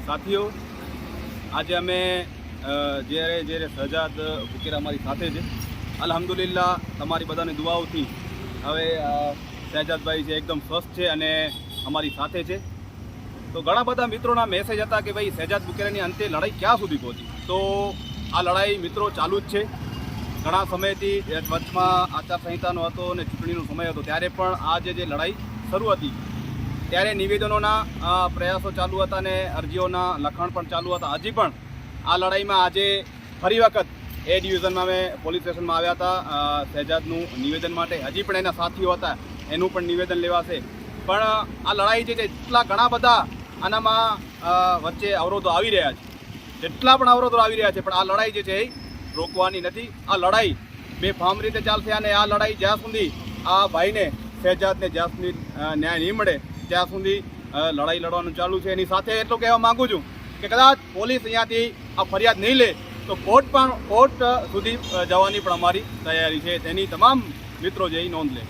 સાથીઓ, આજે અમે જ્યારે સજાદ બુકેરા અમારી સાથે છે. અલ્હમ્દુલિલ્લાહ તમારી બધાની દુઆઓથી હવે સજાદભાઈ છે એકદમ સ્વસ્થ છે અને અમારી સાથે છે. તો ઘણા બધા મિત્રોના મેસેજ હતા કે ભાઈ સજાદ બુકેરાની અંતે લડાઈ ક્યાં સુધી પહોંચી. તો આ લડાઈ મિત્રો ચાલુ જ છે. ઘણા સમયથી વચમાં આચારસંહિતાનો હતો અને ચૂંટણીનો સમય હતો, ત્યારે પણ આ જે લડાઈ શરૂ હતી ત્યારે નિવેદનોના પ્રયાસો ચાલુ હતા અને અરજીઓના લખાણ પણ ચાલુ હતા. હજી પણ આ લડાઈમાં આજે ફરી વખત એ ડિવિઝનમાં અમે પોલીસ સ્ટેશનમાં આવ્યા હતા સજાદનું નિવેદન માટે. હજી પણ એના સાથીઓ હતા, એનું પણ નિવેદન લેવાશે. પણ આ લડાઈ જે છે એટલા ઘણા બધા આનામાં વચ્ચે અવરોધો આવી રહ્યા છે, જેટલા પણ અવરોધો આવી રહ્યા છે, પણ આ લડાઈ જે છે એ રોકવાની નથી. આ લડાઈ બેફામ રીતે ચાલશે અને આ લડાઈ જ્યાં સુધી આ ભાઈને સજાદને જ્યાં સુધી ન્યાય નહીં મળે ત્યાં સુધી લડાઈ લડવાનું ચાલુ છે. એની સાથે એટલું કહેવા માગું છું કે કદાચ પોલીસ અહીંયાથી આ ફરિયાદ નહીં લે તો કોર્ટ સુધી જવાની પણ અમારી તૈયારી છે. તેની તમામ મિત્રો જે નોંધ લે.